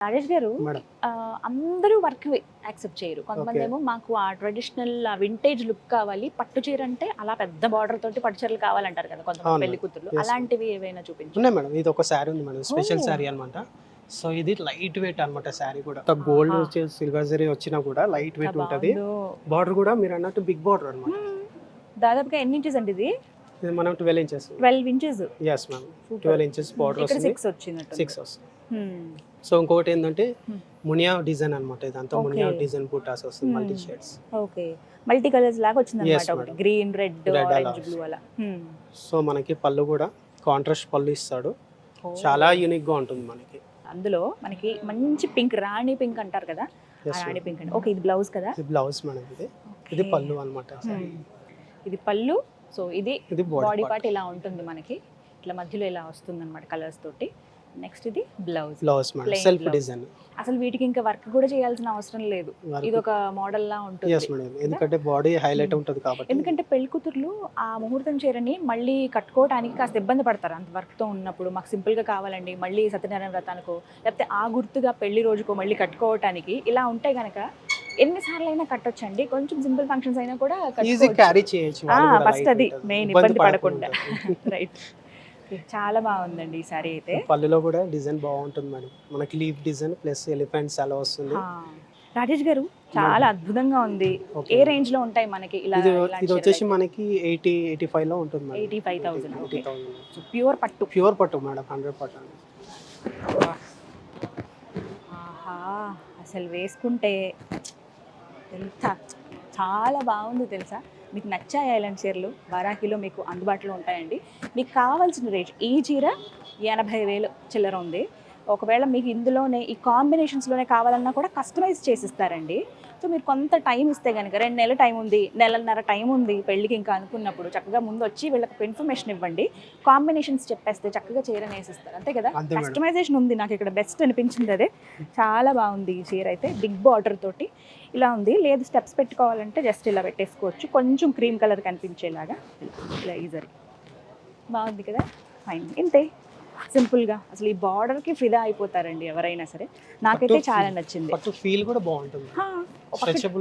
రాజేష్ గారు మేడం అందరూ work accept చేయరు. కొంతమంది ఏమో మాకు ఆ ట్రెడిషనల్ వింటేజ్ లుక్ కావాలి, పట్టు చీర అంటే అలా పెద్ద బార్డర్ తోటి పట్టు చీరలు కావాలంటారు కదా కొంతమంది అవును పెళ్లి కూతుర్లు. Yes, అలాంటివి ఏవైనా చూపించు. ఉన్నాయి మేడం. ఇది ఒక శారీ ఉంది మేడం, స్పెషల్ Oh. శారీ అన్నమాట. సో ఇది లైట్ వెయిట్ అన్నమాట. శారీ కూడా గోల్డ్ వచ్చి సిల్వర్ జరీ వచ్చినా కూడా లైట్ వెయిట్ ఉంటది. బార్డర్ కూడా మీరు అన్నట్టు బిగ్ బార్డర్ అన్నమాట. దాదాపుగా ఎన్ని ఇంచెస్ అండి ఇది? ఇది మనం 12 inches. 12 inches. yes ma'am, 12 inches border ఇక్కడ వస్తుంది. 6 వచ్చినట్టు. 6 వస్తుంది. సో ఇంకొకటి ఏంటంటే మునియా డిజైన్ అన్నమాట. ఇదంతా మునియా డిజైన్ బూటాస్ వస్తుంది, multi shades. Okay, multi colours లాగా వచ్చింది Yes, అన్నమాట. ఒకటి madam. Green, red, Red orange, blue అలా. సో మనకి పళ్ళు కూడా కాంట్రాస్ట్ పళ్ళు ఇస్తాడు. చాలా యూనిక్ గా ఉంటుంది మనకి. అందులో మనకి మంచి పింక్, రాణి పింక్ అంటారు కదా, ఆ Yes, రాణి పింక్ అండి. ఓకే, ఇది బ్లౌజ్ కదా? ఇది బ్లౌజ్ మేడం. ఇది పళ్ళు అన్నమాట. ఇది పళ్ళు. సో ఇది ఇది బాడీ పార్ట్ ఇలా ఉంటుంది మనకి, ఇట్లా మధ్యలో ఇలా వస్తుంది అనమాట కలర్స్ తోటి. నెక్స్ట్ ఇది blouse. Blouse madam, Plain self blouse. Design. అసలు వీటికి ఇంకా వర్క్ కూడా చేయాల్సిన అవసరం లేదు. ఇది ఒక మోడల్ లా ఉంటుంది. yes మేడం, ఎందుకంటే బాడీ హైలైట్ ఉంటుంది కాబట్టి. ఎందుకంటే పెళ్లి కూతుర్లు ఆ ముహూర్తం చీరని మళ్ళీ కట్టుకోవడానికి కాస్త ఇబ్బంది పడతారు. అంత వర్క్ తో ఉన్నప్పుడు మాకు సింపుల్ గా కావాలండి, మళ్ళీ సత్యనారాయణ వ్రతానికో లేకపోతే ఆ గుర్తుగా పెళ్లి రోజుకో మళ్ళీ కట్టుకోవటానికి ఇలా ఉంటే గనక ఎన్నిసార్లు అయినా కట్టొచ్చండి. కొంచెం సింపుల్ ఫంక్షన్స్ అయినా కూడా ఈజీ క్యారీ చేయొచ్చు. ఫస్ట్ అది మెయిన్, ఇబ్బంది పడకుండా. రైట్, చాలా బాగుందండి ఈ సారీ అయితే. పళ్ళులో కూడా డిజైన్ బాగుంటుంది మేడం. మనకి లీఫ్ డిజైన్ ప్లస్ ఎలిఫెంట్స్ అలా వస్తుంది. రాజేష్ గారు చాలా అద్భుతంగా ఉంది. ఏ రేంజ్ లో ఉంటాయి మనకి ఇలా? ఇది వచ్చేసి మనకి 80-85 లో ఉంటుంది మేడం. 85,000. 80,000 ప్యూర్ పట్టు. ప్యూర్ పట్టు మేడం, 100 పట్టు. ఆహా, అసలు వేసుకుంటే ఎంత చాలా బాగుంది తెలుసా. మీకు నచ్చాయి ఇలాంటి చీరలు? వారాకిలో మీకు అందుబాటులో ఉంటాయండి. మీకు కావాల్సిన రేట్, ఈ చీర 80,000 చిల్లర ఉంది. ఒకవేళ మీకు ఇందులోనే ఈ కాంబినేషన్స్లోనే కావాలన్నా కూడా కస్టమైజ్ చేసిస్తారండి. సో మీరు కొంత టైం ఇస్తే కనుక, 2 నెలల టైం ఉంది, నెలన్నర టైం ఉంది పెళ్ళికి ఇంకా అనుకున్నప్పుడు, చక్కగా ముందు వచ్చి వీళ్ళకి ఇన్ఫర్మేషన్ ఇవ్వండి, కాంబినేషన్స్ చెప్పేస్తే చక్కగా చీర వేసిస్తారు. అంతే కదా, కస్టమైజేషన్ ఉంది. నాకు ఇక్కడ బెస్ట్ అనిపించింది అదే. చాలా బాగుంది ఈ చీర అయితే. బిగ్ బార్డర్ తోటి ఇలా ఉంది. లేదు స్టెప్స్ పెట్టుకోవాలంటే జస్ట్ ఇలా పెట్టేసుకోవచ్చు, కొంచెం క్రీమ్ కలర్ కనిపించేలాగా. ఇలా ఈజరీ బాగుంది కదా, ఫైన్. ఇంతే సింపుల్గా. అసలు ఈ బార్డర్కి ఫిదా అయిపోతారండి ఎవరైనా సరే. నాకైతే చాలా నచ్చింది. పట్టు ఫీల్ కూడా బాగుంటుంది.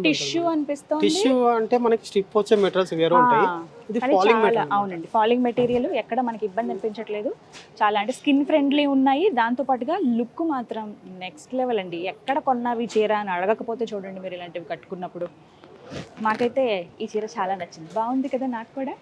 టిష్యూ అనిపిస్తుంది. టిష్యూ అంటే మనకి స్టిప్ వచ్చే మెటీరియల్స్ వేరే ఉంటాయి. ఇది ఫాలింగ్ మెటీరియల్. అవునండి, ఫాలింగ్ మెటీరియల్. ఎక్కడ మనకి ఇబ్బంది అనిపించట్లేదు. చాలా అంటే స్కిన్ ఫ్రెండ్లీ ఉన్నాయి. దాంతో పాటుగా లుక్ మాత్రం నెక్స్ట్ లెవెల్ అండి. ఎక్కడ కొన్నావి చీర అని అడగకపోతే చూడండి మీరు ఇలాంటివి కట్టుకున్నప్పుడు. నాకైతే ఈ చీర చాలా నచ్చింది. బాగుంది కదా నాకు కూడా.